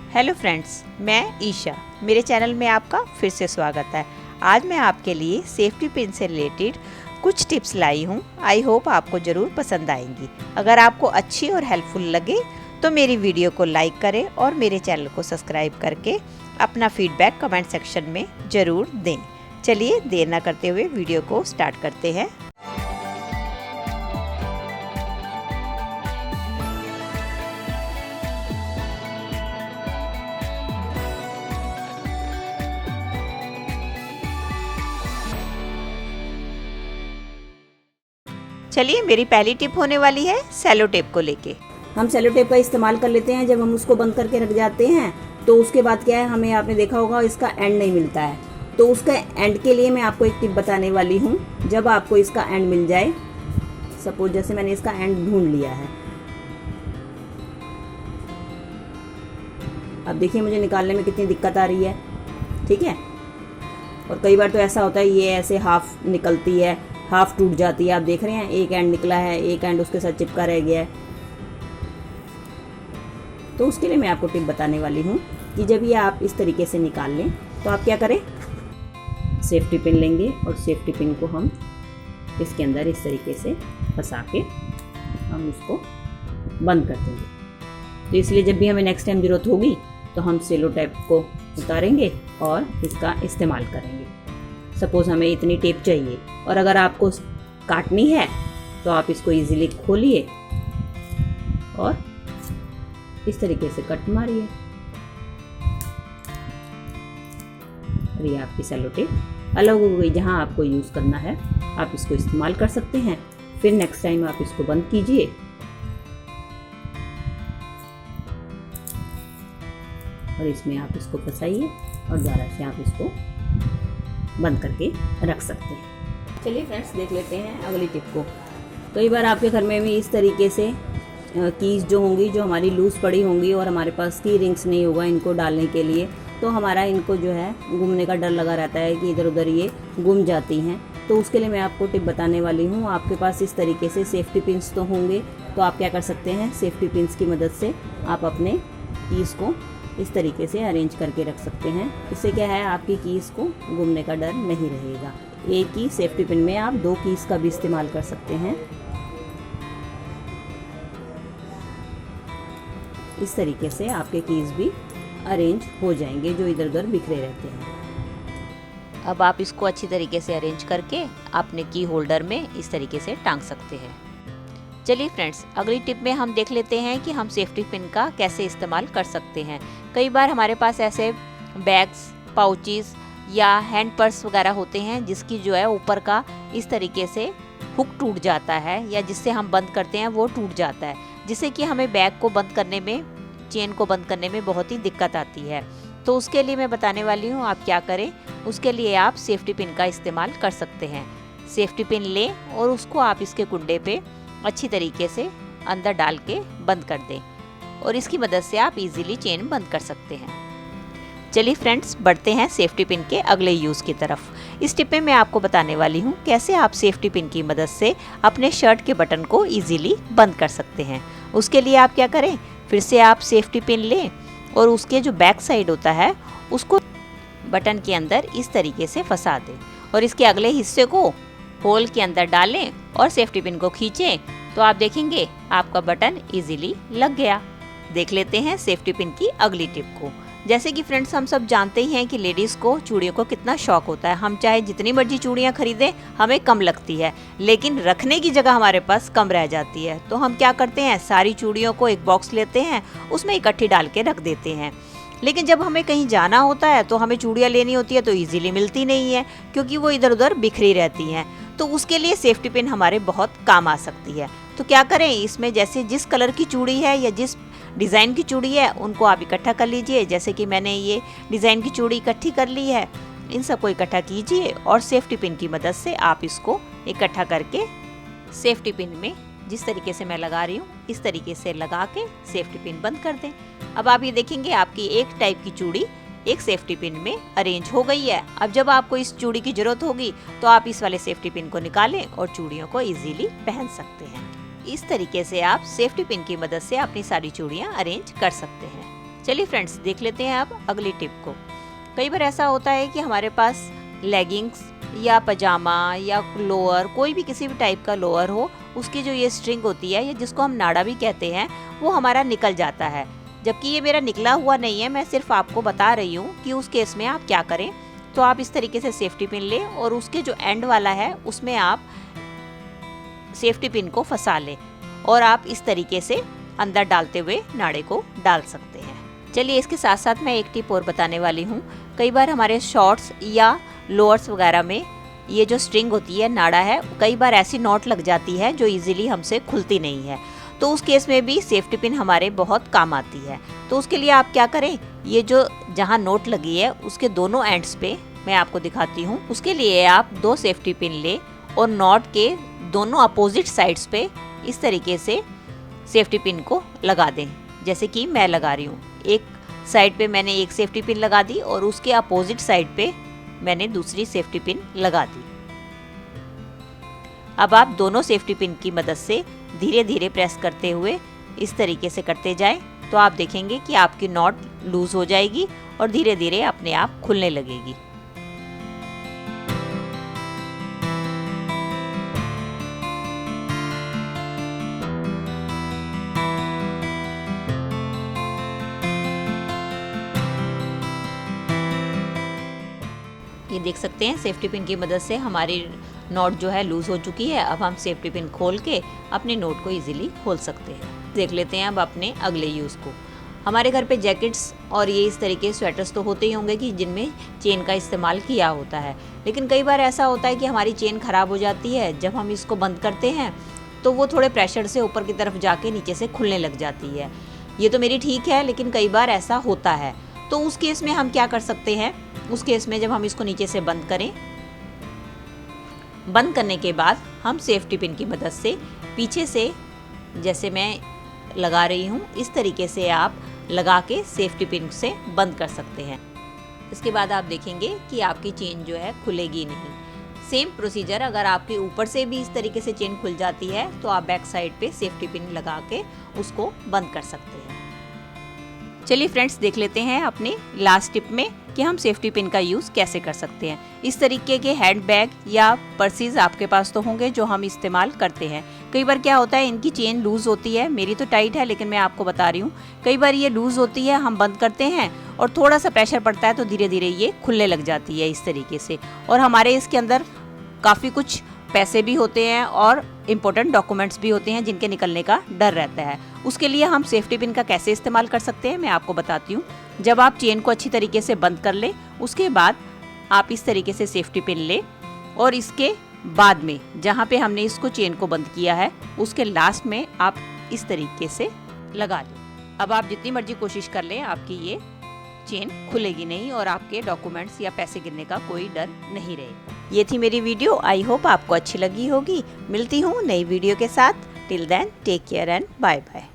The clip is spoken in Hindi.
हेलो फ्रेंड्स, मैं ईशा। मेरे चैनल में आपका फिर से स्वागत है। आज मैं आपके लिए सेफ्टी पिन से रिलेटेड कुछ टिप्स लाई हूँ। आई होप आपको ज़रूर पसंद आएंगी। अगर आपको अच्छी और हेल्पफुल लगे तो मेरी वीडियो को लाइक करें और मेरे चैनल को सब्सक्राइब करके अपना फीडबैक कमेंट सेक्शन में ज़रूर दें। चलिए देर ना करते हुए वीडियो को स्टार्ट करते हैं। चलिए, मेरी पहली टिप होने वाली है सेलो टेप को लेके। हम सेलो टेप का इस्तेमाल कर लेते हैं जब हम उसको बंद करके रख जाते हैं, तो उसके बाद क्या है, हमें आपने देखा होगा इसका एंड नहीं मिलता है। तो उसका एंड के लिए मैं आपको एक टिप बताने वाली हूँ। जब आपको इसका एंड मिल जाए, सपोज जैसे मैंने इसका एंड ढूंढ लिया है, अब देखिए मुझे निकालने में कितनी दिक्कत आ रही है। ठीक है, और कई बार तो ऐसा होता है ये ऐसे हाफ निकलती है, हाफ टूट जाती है। आप देख रहे हैं एक एंड निकला है, एक एंड उसके साथ चिपका रह गया है। तो उसके लिए मैं आपको टिप बताने वाली हूँ कि जब ये आप इस तरीके से निकाल लें तो आप क्या करें, सेफ्टी पिन लेंगे और सेफ्टी पिन को हम इसके अंदर इस तरीके से फंसा के हम उसको बंद कर देंगे। तो इसलिए जब भी हमें नेक्स्ट टाइम ज़रूरत होगी तो हम सेलो टेप को उतारेंगे और इसका इस्तेमाल करेंगे। सपोज़ हमें इतनी टेप चाहिए और अगर आपको काटनी है तो आप इसको इजीली खोलिए और इस तरीके से कट मारिए और ये आपकी सेलो टेप अलग हो गई। जहाँ आपको यूज़ करना है आप इसको इस्तेमाल कर सकते हैं। फिर नेक्स्ट टाइम आप इसको बंद कीजिए और इसमें आप इसको फंसाइए और दोबारा से आप इसको बंद करके रख सकते हैं। चलिए फ्रेंड्स, देख लेते हैं अगली टिप को। कई बार आपके घर में भी इस तरीके से कीज़ जो होंगी, जो हमारी लूज़ पड़ी होंगी और हमारे पास की रिंग्स नहीं होगा इनको डालने के लिए, तो हमारा इनको जो है घूमने का डर लगा रहता है कि इधर उधर ये गुम जाती हैं। तो उसके लिए मैं आपको टिप बताने वाली हूँ। आपके पास इस तरीके से सेफ्टी पिन्स तो होंगे, तो आप क्या कर सकते हैं, सेफ्टी पिन्स की मदद से आप अपने कीज़ को इस तरीके से अरेंज करके रख सकते हैं। इससे क्या है, आपकी कीज़ को घूमने का डर नहीं रहेगा। एक ही सेफ्टी पिन में आप 2 कीज़ का भी इस्तेमाल कर सकते हैं। इस तरीके से आपके कीज़ भी अरेंज हो जाएंगे जो इधर उधर बिखरे रहते हैं। अब आप इसको अच्छी तरीके से अरेंज करके अपने की होल्डर में इस तरीके से टांग सकते हैं। चलिए फ्रेंड्स, अगली टिप में हम देख लेते हैं कि हम सेफ्टी पिन का कैसे इस्तेमाल कर सकते हैं। कई बार हमारे पास ऐसे बैग्स, पाउचेस या हैंड पर्स वगैरह होते हैं जिसकी जो है ऊपर का इस तरीके से हुक टूट जाता है या जिससे हम बंद करते हैं वो टूट जाता है, जिससे कि हमें बैग को बंद करने में, चेन को बंद करने में बहुत ही दिक्कत आती है। तो उसके लिए मैं बताने वाली हूँ आप क्या करें। उसके लिए आप सेफ्टी पिन का इस्तेमाल कर सकते हैं। सेफ्टी पिन लें और उसको आप इसके कुंडे पे अच्छी तरीके से अंदर डाल के बंद कर दें और इसकी मदद से आप इजीली चेन बंद कर सकते हैं। चलिए फ्रेंड्स, बढ़ते हैं सेफ्टी पिन के अगले यूज़ की तरफ। इस टिप में मैं आपको बताने वाली हूँ कैसे आप सेफ्टी पिन की मदद से अपने शर्ट के बटन को इजीली बंद कर सकते हैं। उसके लिए आप क्या करें, फिर से आप सेफ्टी पिन लें और उसके जो बैक साइड होता है उसको बटन के अंदर इस तरीके से फंसा दें और इसके अगले हिस्से को होल के अंदर डालें और सेफ्टी पिन को खींचें तो आप देखेंगे आपका बटन इजीली लग गया। देख लेते हैं सेफ्टी पिन की अगली टिप को। जैसे कि फ्रेंड्स, हम सब जानते ही हैं कि लेडीज़ को चूड़ियों को कितना शौक होता है। हम चाहे जितनी मर्जी चूड़ियाँ खरीदें हमें कम लगती है, लेकिन रखने की जगह हमारे पास कम रह जाती है। तो हम क्या करते हैं, सारी चूड़ियों को एक बॉक्स लेते हैं, उसमें इकट्ठी डाल के रख देते हैं। लेकिन जब हमें कहीं जाना होता है तो हमें चूड़ियाँ लेनी होती है तो इजीली मिलती नहीं है क्योंकि वो इधर उधर बिखरी रहती हैं। तो उसके लिए सेफ्टी पिन हमारे बहुत काम आ सकती है। तो क्या करें, इसमें जैसे जिस कलर की चूड़ी है या जिस डिज़ाइन की चूड़ी है उनको आप इकट्ठा कर लीजिए। जैसे कि मैंने ये डिज़ाइन की चूड़ी इकट्ठी कर ली है, इन सबको इकट्ठा कीजिए और सेफ्टी पिन की मदद से आप इसको इकट्ठा करके सेफ्टी पिन में जिस तरीके से मैं लगा रही हूँ इस तरीके से लगा के सेफ्टी पिन बंद कर दें। अब आप ये देखेंगे आपकी एक टाइप की चूड़ी एक सेफ्टी पिन में अरेंज हो गई है। अब जब आपको इस चूड़ी की जरूरत होगी तो आप इस वाले सेफ्टी पिन को निकालें और चूड़ियों को इजीली पहन सकते हैं। इस तरीके से आप सेफ्टी पिन की मदद से अपनी सारी चूड़ियाँ अरेंज कर सकते हैं। चलिए फ्रेंड्स, देख लेते हैं अब अगली टिप को। कई बार ऐसा होता है कि हमारे पास लेगिंग्स या पजामा या लोअर, कोई भी किसी भी टाइप का लोअर हो, उसकी जो ये स्ट्रिंग होती है या जिसको हम नाड़ा भी कहते हैं, वो हमारा निकल जाता है। जबकि ये मेरा निकला हुआ नहीं है, मैं सिर्फ आपको बता रही हूँ कि उस केस में आप क्या करें। तो आप इस तरीके से सेफ्टी पिन लें और उसके जो एंड वाला है उसमें आप सेफ्टी पिन को फंसा लें और आप इस तरीके से अंदर डालते हुए नाड़े को डाल सकते हैं। चलिए, इसके साथ साथ मैं एक टिप और बताने वाली हूँ। कई बार हमारे शॉर्ट्स या लोअर्स वगैरह में ये जो स्ट्रिंग होती है, नाड़ा है, कई बार ऐसी नॉट लग जाती है जो इजीली हमसे खुलती नहीं है। तो उस केस में भी सेफ्टी पिन हमारे बहुत काम आती है। तो उसके लिए आप क्या करें, ये जो जहाँ नोट लगी है उसके दोनों एंड्स पे मैं आपको दिखाती हूँ। उसके लिए आप 2 सेफ्टी पिन लें और नॉट के दोनों अपोजिट साइड्स पे इस तरीके से सेफ्टी पिन को लगा दें, जैसे कि मैं लगा रही हूँ। एक साइड पे मैंने एक सेफ्टी पिन लगा दी और उसके अपोजिट साइड पे मैंने दूसरी सेफ्टी पिन लगा दी। अब आप दोनों सेफ्टी पिन की मदद से धीरे धीरे प्रेस करते हुए इस तरीके से करते जाएं, तो आप देखेंगे कि आपकी नॉट लूज हो जाएगी और धीरे धीरे अपने आप खुलने लगेगी। ये देख सकते हैं, सेफ्टी पिन की मदद से हमारी नॉट जो है लूज़ हो चुकी है। अब हम सेफ्टी पिन खोल के अपने नोट को इजीली खोल सकते हैं। देख लेते हैं अब अपने अगले यूज़ को। हमारे घर पे जैकेट्स और ये इस तरीके स्वेटर्स तो होते ही होंगे कि जिनमें चेन का इस्तेमाल किया होता है, लेकिन कई बार ऐसा होता है कि हमारी चेन ख़राब हो जाती है। जब हम इसको बंद करते हैं तो वो थोड़े प्रेशर से ऊपर की तरफ जाके नीचे से खुलने लग जाती है। ये तो मेरी ठीक है, लेकिन कई बार ऐसा होता है। तो उस केस में हम क्या कर सकते हैं, उस केस में जब हम इसको नीचे से बंद करें, बंद करने के बाद हम सेफ्टी पिन की मदद से पीछे से, जैसे मैं लगा रही हूँ, इस तरीके से आप लगा के सेफ्टी पिन से बंद कर सकते हैं। इसके बाद आप देखेंगे कि आपकी चेन जो है खुलेगी नहीं। सेम प्रोसीजर अगर आपके ऊपर से भी इस तरीके से चेन खुल जाती है तो आप बैक साइड पे सेफ्टी पिन लगा के उसको बंद कर सकते हैं। चलिए फ्रेंड्स, देख लेते हैं अपने लास्ट टिप में कि हम सेफ्टी पिन का यूज़ कैसे कर सकते हैं। इस तरीके के हैंड बैग या पर्सीज आपके पास तो होंगे जो हम इस्तेमाल करते हैं। कई बार क्या होता है, इनकी चेन लूज़ होती है, मेरी तो टाइट है लेकिन मैं आपको बता रही हूँ, कई बार ये लूज़ होती है, हम बंद करते हैं और थोड़ा सा प्रेशर पड़ता है तो धीरे धीरे ये खुलने लग जाती है इस तरीके से। और हमारे इसके अंदर काफ़ी कुछ पैसे भी होते हैं और इम्पोर्टेंट डॉक्यूमेंट्स भी होते हैं जिनके निकलने का डर रहता है। उसके लिए हम सेफ्टी पिन का कैसे इस्तेमाल कर सकते हैं मैं आपको बताती हूँ। जब आप चेन को अच्छी तरीके से बंद कर लें, उसके बाद आप इस तरीके से सेफ्टी पिन लें और इसके बाद में जहाँ पे हमने इसको चेन को बंद किया है उसके लास्ट में आप इस तरीके से लगा लें। अब आप जितनी मर्जी कोशिश कर लें, आपकी ये चेन खुलेगी नहीं और आपके डॉक्यूमेंट्स या पैसे गिरने का कोई डर नहीं रहेगा। ये थी मेरी वीडियो, आई होप आपको अच्छी लगी होगी। मिलती हूँ नई वीडियो के साथ। Till then take care and bye bye.